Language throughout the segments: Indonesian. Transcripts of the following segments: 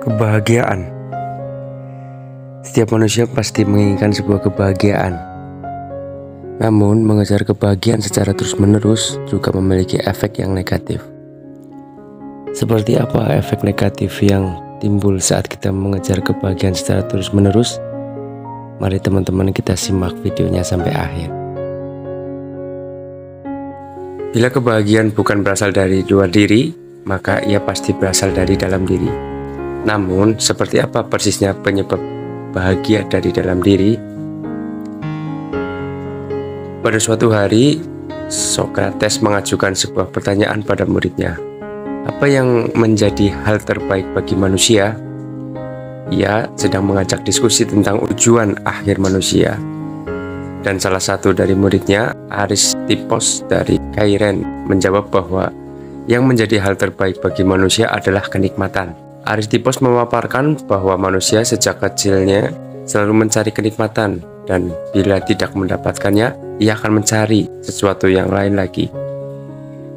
Kebahagiaan. Setiap manusia pasti menginginkan sebuah kebahagiaan. Namun, mengejar kebahagiaan secara terus-menerus juga memiliki efek yang negatif. Seperti apa efek negatif yang timbul saat kita mengejar kebahagiaan secara terus-menerus? Mari teman-teman kita simak videonya sampai akhir. Bila kebahagiaan bukan berasal dari luar diri, maka ia pasti berasal dari dalam diri. Namun, seperti apa persisnya penyebab bahagia dari dalam diri? Pada suatu hari, Socrates mengajukan sebuah pertanyaan pada muridnya. Apa yang menjadi hal terbaik bagi manusia? Ia sedang mengajak diskusi tentang tujuan akhir manusia. Dan salah satu dari muridnya, Aristippos dari Kairen, menjawab bahwa yang menjadi hal terbaik bagi manusia adalah kenikmatan. Aristippos memaparkan bahwa manusia sejak kecilnya selalu mencari kenikmatan, dan bila tidak mendapatkannya, ia akan mencari sesuatu yang lain lagi.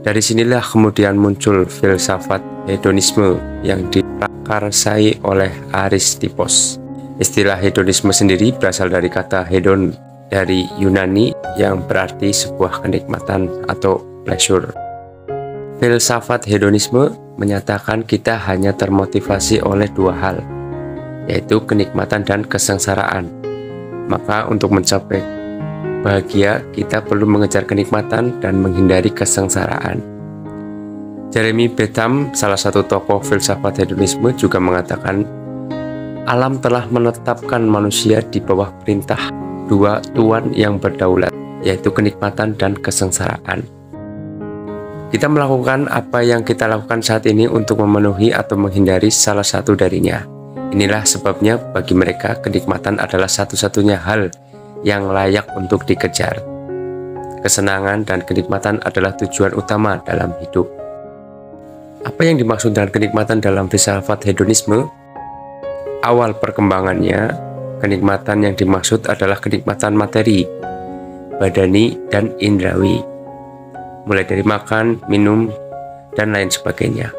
Dari sinilah kemudian muncul filsafat hedonisme yang diprakarsai oleh Aristippos. Istilah hedonisme sendiri berasal dari kata hedon dari Yunani yang berarti sebuah kenikmatan atau pleasure. Filsafat hedonisme menyatakan kita hanya termotivasi oleh dua hal, yaitu kenikmatan dan kesengsaraan. Maka untuk mencapai bahagia, kita perlu mengejar kenikmatan dan menghindari kesengsaraan. Jeremy Bentham, salah satu tokoh filsafat hedonisme, juga mengatakan alam telah menetapkan manusia di bawah perintah dua tuan yang berdaulat, yaitu kenikmatan dan kesengsaraan. Kita melakukan apa yang kita lakukan saat ini untuk memenuhi atau menghindari salah satu darinya. Inilah sebabnya bagi mereka kenikmatan adalah satu-satunya hal yang layak untuk dikejar. Kesenangan dan kenikmatan adalah tujuan utama dalam hidup. Apa yang dimaksud dengan kenikmatan dalam filsafat hedonisme? Awal perkembangannya, kenikmatan yang dimaksud adalah kenikmatan materi, badani, dan indrawi, mulai dari makan, minum, dan lain sebagainya.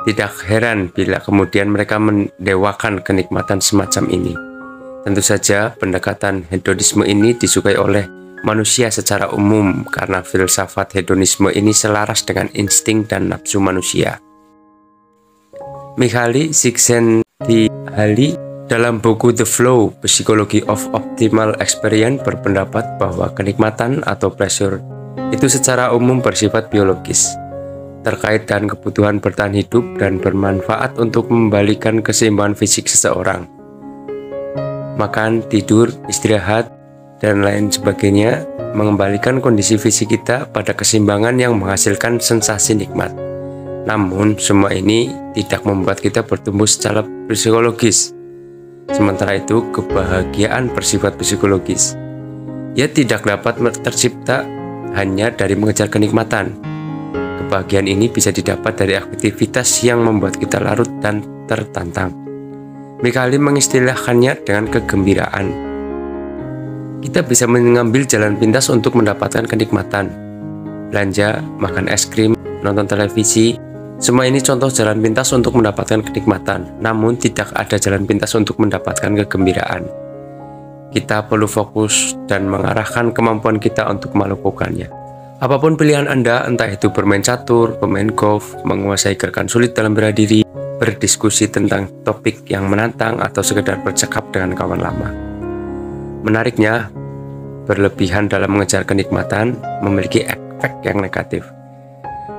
Tidak heran bila kemudian mereka mendewakan kenikmatan semacam ini. Tentu saja pendekatan hedonisme ini disukai oleh manusia secara umum karena filsafat hedonisme ini selaras dengan insting dan nafsu manusia. Mihaly Csikszentmihalyi dalam buku The Flow, Psychology of Optimal Experience berpendapat bahwa kenikmatan atau pleasure itu secara umum bersifat biologis, terkait dengan kebutuhan bertahan hidup dan bermanfaat untuk membalikan keseimbangan fisik seseorang. Makan, tidur, istirahat, dan lain sebagainya mengembalikan kondisi fisik kita pada keseimbangan yang menghasilkan sensasi nikmat. Namun, semua ini tidak membuat kita bertumbuh secara psikologis. Sementara itu, kebahagiaan bersifat psikologis. Ia tidak dapat tercipta hanya dari mengejar kenikmatan. Kebahagiaan ini bisa didapat dari aktivitas yang membuat kita larut dan tertantang. Mihaly mengistilahkannya dengan kegembiraan. Kita bisa mengambil jalan pintas untuk mendapatkan kenikmatan. Belanja, makan es krim, nonton televisi, semua ini contoh jalan pintas untuk mendapatkan kenikmatan. Namun tidak ada jalan pintas untuk mendapatkan kegembiraan. Kita perlu fokus dan mengarahkan kemampuan kita untuk melakukannya. Apapun pilihan Anda, entah itu bermain catur, bermain golf, menguasai gerakan sulit dalam bela diri, berdiskusi tentang topik yang menantang, atau sekedar bercakap dengan kawan lama. Menariknya, berlebihan dalam mengejar kenikmatan memiliki efek yang negatif.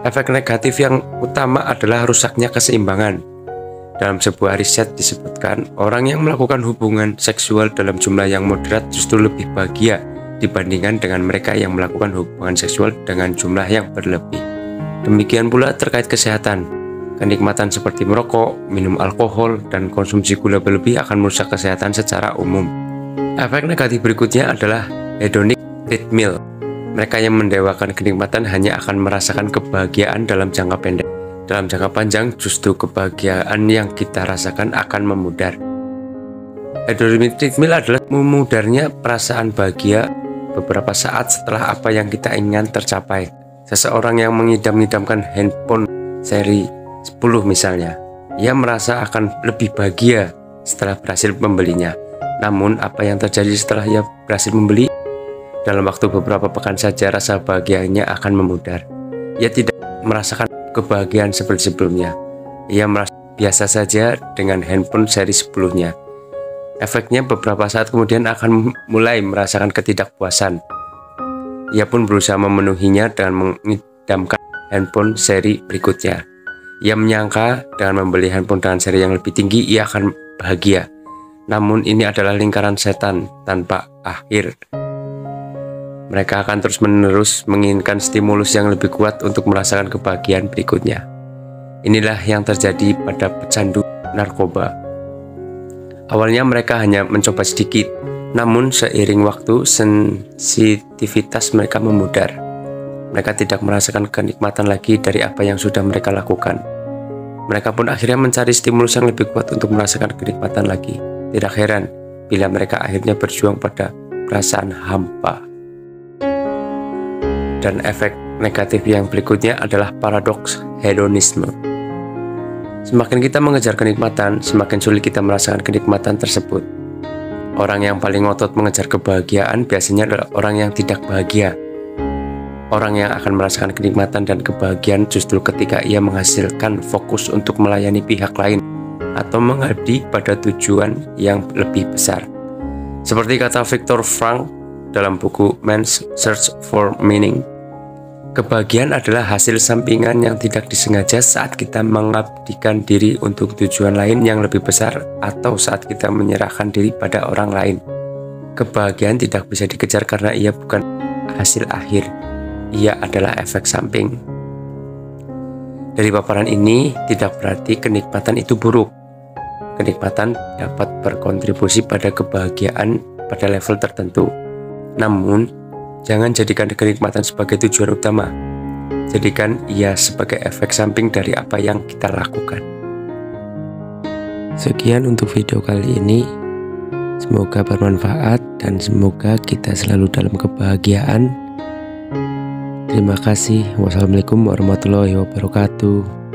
Efek negatif yang utama adalah rusaknya keseimbangan. Dalam sebuah riset disebutkan, orang yang melakukan hubungan seksual dalam jumlah yang moderat justru lebih bahagia dibandingkan dengan mereka yang melakukan hubungan seksual dengan jumlah yang berlebih. Demikian pula terkait kesehatan. Kenikmatan seperti merokok, minum alkohol, dan konsumsi gula berlebih akan merusak kesehatan secara umum. Efek negatif berikutnya adalah hedonic treadmill. Mereka yang mendewakan kenikmatan hanya akan merasakan kebahagiaan dalam jangka pendek. Dalam jangka panjang, justru kebahagiaan yang kita rasakan akan memudar. Hedonic treadmill adalah memudarnya perasaan bahagia beberapa saat setelah apa yang kita inginkan tercapai. Seseorang yang mengidam-idamkan handphone seri 10 misalnya, Ia merasa akan lebih bahagia setelah berhasil membelinya. Namun, apa yang terjadi setelah ia berhasil membeli? Dalam waktu beberapa pekan saja, rasa bahagianya akan memudar. Ia tidak merasakan kebahagiaan seperti sebelumnya. Ia merasa biasa saja dengan handphone seri sebelumnya. Efeknya beberapa saat kemudian akan mulai merasakan ketidakpuasan. Ia pun berusaha memenuhinya dengan mengidamkan handphone seri berikutnya. Ia menyangka dengan membeli handphone dengan seri yang lebih tinggi, ia akan bahagia. Namun ini adalah lingkaran setan tanpa akhir. Mereka akan terus-menerus menginginkan stimulus yang lebih kuat untuk merasakan kebahagiaan berikutnya. Inilah yang terjadi pada pecandu narkoba. Awalnya mereka hanya mencoba sedikit, namun seiring waktu sensitivitas mereka memudar. Mereka tidak merasakan kenikmatan lagi dari apa yang sudah mereka lakukan. Mereka pun akhirnya mencari stimulus yang lebih kuat untuk merasakan kenikmatan lagi. Tidak heran bila mereka akhirnya berjuang pada perasaan hampa. Dan efek negatif yang berikutnya adalah paradoks hedonisme. Semakin kita mengejar kenikmatan, semakin sulit kita merasakan kenikmatan tersebut. Orang yang paling ngotot mengejar kebahagiaan biasanya adalah orang yang tidak bahagia. Orang yang akan merasakan kenikmatan dan kebahagiaan justru ketika ia menghasilkan fokus untuk melayani pihak lain atau mengabdi pada tujuan yang lebih besar. Seperti kata Viktor Frankl dalam buku Man's Search for Meaning, kebahagiaan adalah hasil sampingan yang tidak disengaja saat kita mengabdikan diri untuk tujuan lain yang lebih besar atau saat kita menyerahkan diri pada orang lain. Kebahagiaan tidak bisa dikejar karena ia bukan hasil akhir, ia adalah efek samping. Dari paparan ini tidak berarti kenikmatan itu buruk. Kenikmatan dapat berkontribusi pada kebahagiaan pada level tertentu. Namun, jangan jadikan kenikmatan sebagai tujuan utama. Jadikan ia sebagai efek samping dari apa yang kita lakukan. Sekian untuk video kali ini. Semoga bermanfaat dan semoga kita selalu dalam kebahagiaan. Terima kasih. Wassalamualaikum warahmatullahi wabarakatuh.